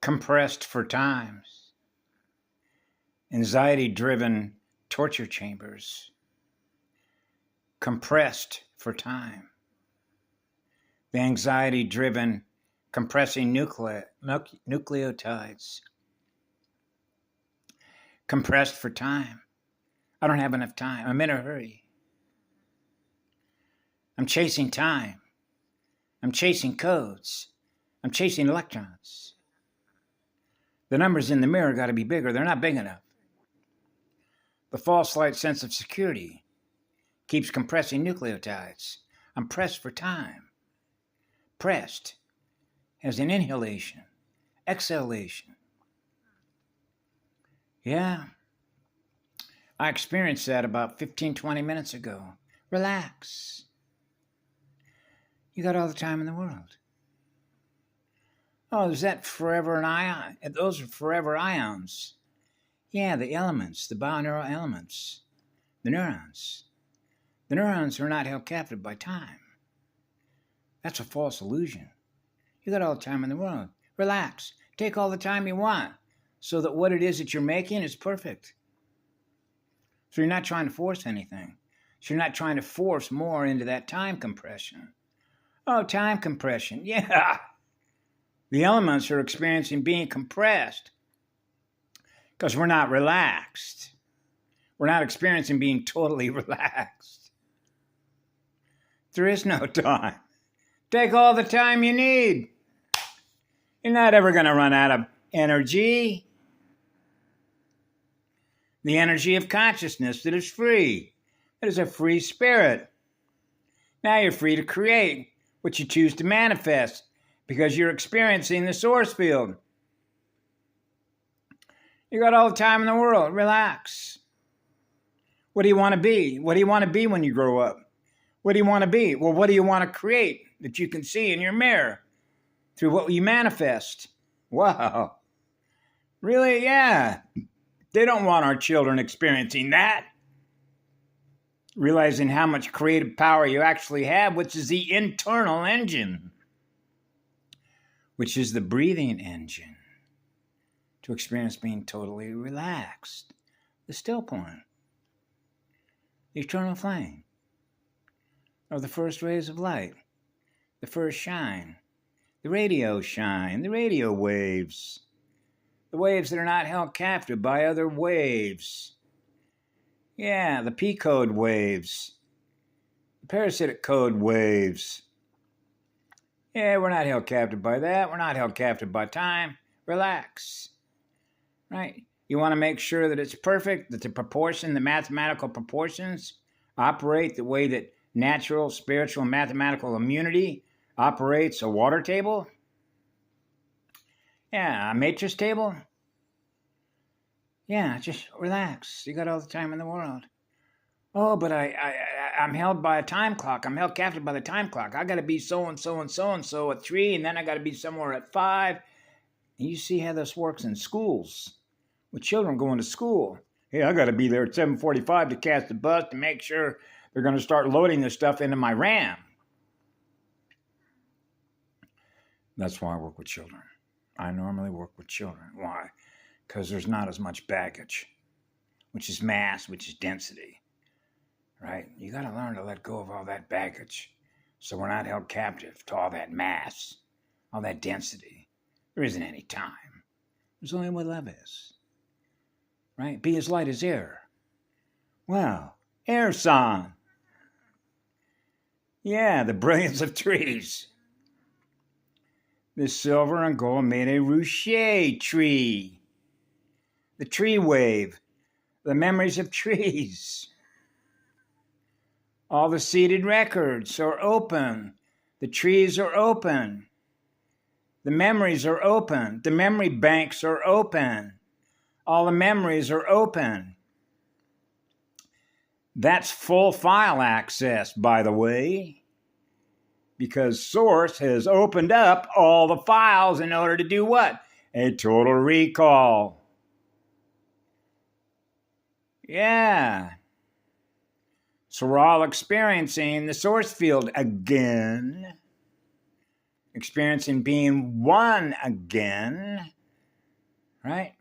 compressed for times, anxiety-driven torture chambers, compressed for time, the anxiety-driven compressing nucleotides, compressed for time. I don't have enough time. I'm in a hurry. I'm chasing time. I'm chasing codes. I'm chasing electrons. The numbers in the mirror got to be bigger. They're not big enough. The false light sense of security keeps compressing nucleotides. I'm pressed for time. Pressed as an inhalation, exhalation. Yeah, I experienced that about 15, 20 minutes ago. Relax. You got all the time in the world. Oh, is that forever an ion? Those are forever ions. Yeah, the elements, the bioneural elements, the neurons. The neurons are not held captive by time. That's a false illusion. You got all the time in the world. Relax. Take all the time you want so that what it is that you're making is perfect. So you're not trying to force anything. So you're not trying to force more into that time compression. Oh, time compression. Yeah. The elements are experiencing being compressed because we're not relaxed. We're not experiencing being totally relaxed. There is no time. Take all the time you need. You're not ever going to run out of energy. The energy of consciousness that is free. That is a free spirit. Now you're free to create what you choose to manifest because you're experiencing the source field. You got all the time in the world. Relax. What do you want to be? What do you want to be when you grow up? What do you want to be? Well, what do you want to create that you can see in your mirror through what you manifest? Wow. Really? Yeah. They don't want our children experiencing that. Realizing how much creative power you actually have, which is the internal engine, which is the breathing engine to experience being totally relaxed. The still point, the eternal flame of the first rays of light, the first shine, the radio waves, the waves that are not held captive by other waves. Yeah, the P code waves, the parasitic code waves. Yeah, we're not held captive by that. We're not held captive by time. Relax. Right? You want to make sure that it's perfect, that the mathematical proportions operate the way that natural, spiritual, mathematical immunity operates a water table. Yeah, a matrix table. Yeah, just relax. You got all the time in the world. Oh, but I'm held by a time clock. I'm held captive by the time clock. I got to be so-and-so and so-and-so at 3, and then I got to be somewhere at 5. And you see how this works in schools, with children going to school. Hey, I got to be there at 7:45 to catch the bus to make sure they're going to start loading this stuff into my RAM. That's why I work with children. I normally work with children. Why? Because there's not as much baggage, which is mass, which is density, right? You got to learn to let go of all that baggage so we're not held captive to all that mass, all that density. There isn't any time. There's only what love is, right? Be as light as air. Wow, Aer San. Yeah, the brilliance of trees. This silver and gold made a ruche tree. The tree wave, the memories of trees. All the seeded records are open. The trees are open. The memories are open. The memory banks are open. All the memories are open. That's full file access, by the way, because Source has opened up all the files in order to do what? A total recall. Yeah. So we're all experiencing the source field again, experiencing being one again, right?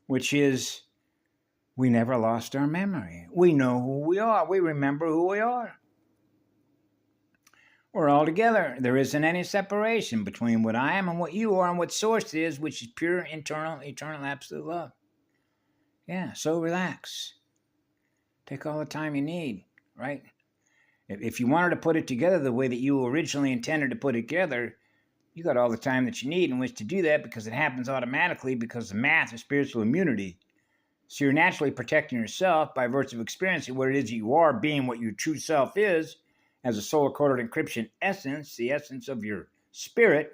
Which is, we never lost our memory. We know who we are. We remember who we are. We're all together. There isn't any separation between what I am and what you are and what source is, which is pure, internal, eternal, absolute love. Yeah, so relax. Take all the time you need, right? If you wanted to put it together the way that you originally intended to put it together, you got all the time that you need in which to do that, because it happens automatically, because the math is spiritual immunity. So you're naturally protecting yourself by virtue of experiencing what it is you are, being what your true self is, as a solar-coded encryption essence, the essence of your spirit.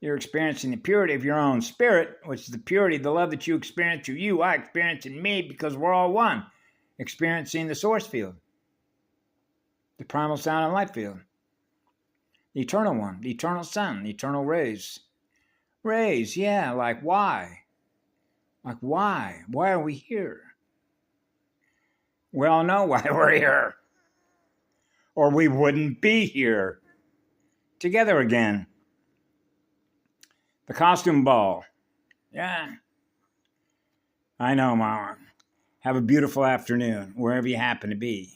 You're experiencing the purity of your own spirit, which is the purity, the love that you experience through you, I experience in me, because we're all one, experiencing the source field, the primal sound and light field, the eternal one, the eternal sun, the eternal rays. Rays, yeah, like why? Like why? Why are we here? We all know why we're here. Or we wouldn't be here together again. The costume ball. Yeah. I know, Mama. Have a beautiful afternoon, wherever you happen to be.